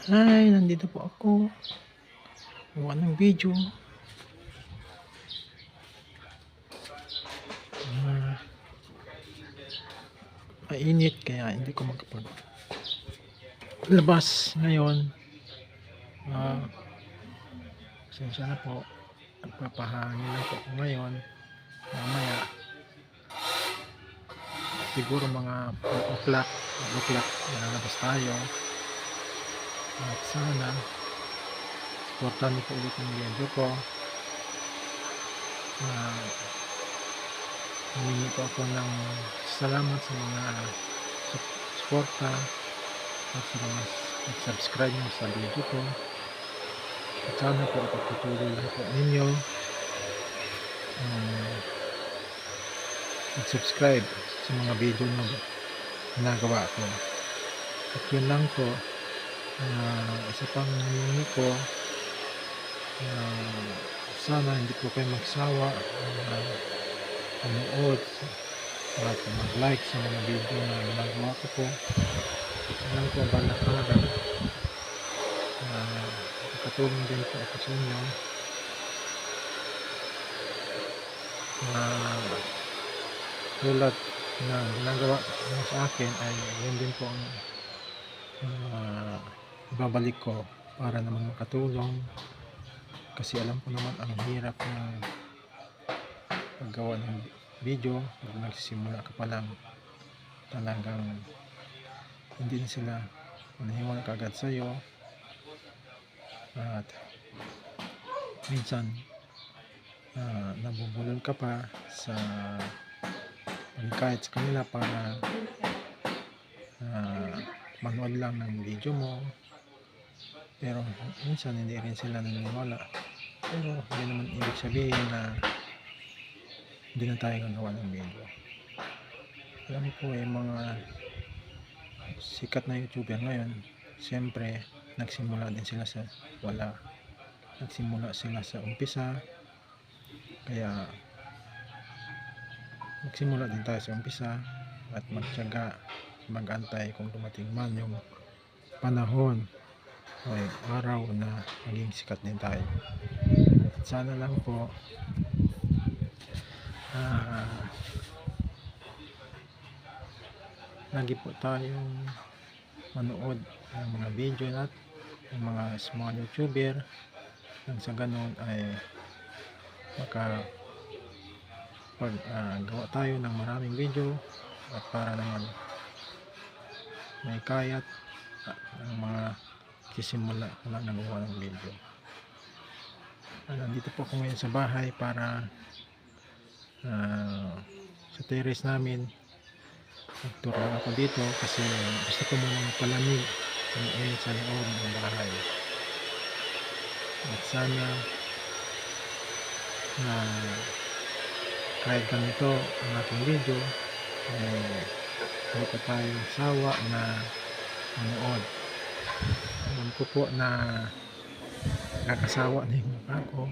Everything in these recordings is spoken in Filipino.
Hi, nandito po ako. Gawa ng video. Mainit kaya hindi ko magkapaglabas ngayon. Ah, Pasensya na po. Nagpapahangin lang po ako ngayon. Mamaya, siguro mga 4 o'clock, 5 o'clock, lalabas tayo. At sana, supportan niyo po ulit yung video ko. Humingi po ako ng salamat sa mga suporta at sa mga nag-subscribe nyo sa video ko. At sana po ipagpatuloy lang po ninyo mag-subscribe sa mga video na ginagawa ko. At yun lang po, isa pang hiningi ko, sana hindi po kayo magsawa manood at mag-like sa mga video na ginagawa ko po. Alam ko balak-balak katulong din po ako sa inyo tulad na ginagawa mo sa akin ay yun din po ang ibabalik ko para naman makatulong, kasi alam ko naman ang hirap ng paggawa ng video. Pag nagsisimula ka pa lang, talagang hindi na sila maniwala kagad sa'yo at minsan nabubulol ka pa sa pagkait sa kanila para manood lang ng video mo, pero minsan hindi rin sila naniniwala. Pero hindi naman ibig sabihin na hindi na tayo gagawa ng video. Alam ko mga sikat na YouTuber ngayon, siyempre nagsimula din sila sa wala, nagsimula sila sa umpisa, kaya magsimula din tayo sa umpisa at magtiyaga, mag-antay kung dumating man yung panahon ay araw na maging sikat din tayo. At sana lang po lagi po tayong manood ng mga video ng mga small YouTuber, nang sa ganun ay gawa tayo ng maraming video at para naman may kayat ng mga sisimula na nagawa ng video. Nandito po ako ngayon sa bahay para sa terrace namin. Nagturo ako dito kasi gusto ko munang palamig ang init sa loob ng bahay. At sana na kahit ganito ang aking video hindi pa tayo sawa na manood. Alam ko po na kakasawa na yung mukha ko,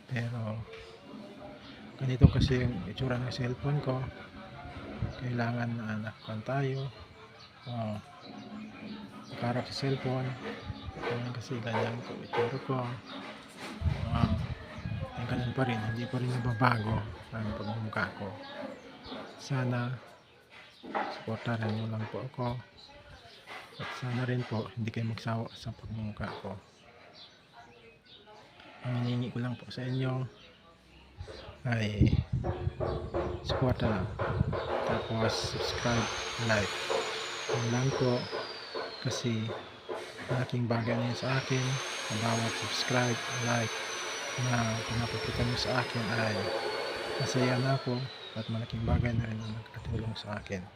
pero ganito kasi yung itsura ng cellphone ko. Kailangan na nakakon tayo karap sa cellphone. Kasi ganyan ko itsura ko, ganun pa rin, hindi pa rin nababago ang pagmumukha ko. Sana supportahan nyo lang po ako at sana rin po hindi kayo magsawa sa pagmumukha ko. Ang hinihingi ko lang po sa inyo ay suporta lang, tapos subscribe, like. Yun lang po, kasi malaking bagay na yun sa akin. Ang bawat subscribe, like na pinapakita nyo sa akin ay masaya na ako at malaking bagay na rin ang nakatulong sa akin.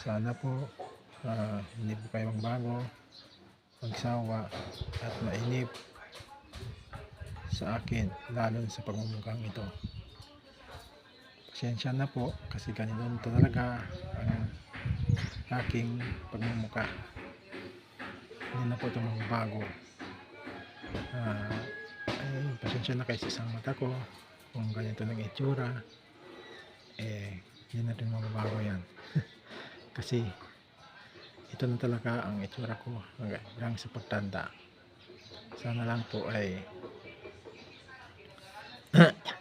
Sana po hindi po kayo magbago, magsawa at mainip sa akin, lalo sa pagmumukhang ito. Pasensya na po kasi ganito talaga ang aking pagmumukha. Hindi na po ito magbago. Pasensya na kayo sa isang mata ko kung ganito ng itsura, hindi na rin magbago yan. Kasi ito na talaga ang itsura ko hanggang sa pagtanda. Sana lang po ay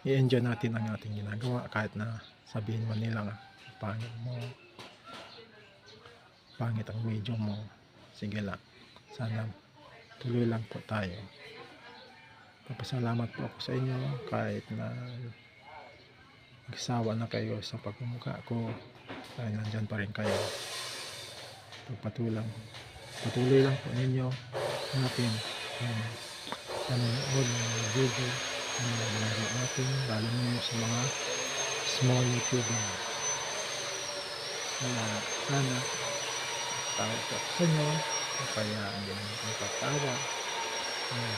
i-enjoy natin ang ating ginagawa kahit na sabihin man nila pangit mo, pangit ang video mo. Sige lang, sana tuloy lang po tayo. Papasalamat po ako sa inyo kahit na nagsawa na kayo sa pagmumukha ko, ay nandyan pa rin kayo. Patuloy lang po ninyo natin panonood ng mga video na ginagawa natin, lalo na sa mga small YouTuber. Kaya sana tawa po sa inyo, kaya hindi naman kayo pagtawa.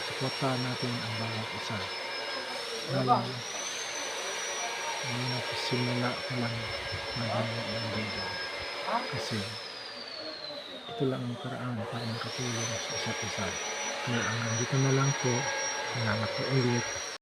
Suportahan natin ang bawat isa. Lalo na simula ko lang nagagawa ng video. Kasi ito lang ang paraan para makatulong sa isa't isa. Kaya nandito na lang po, salamat po ulit.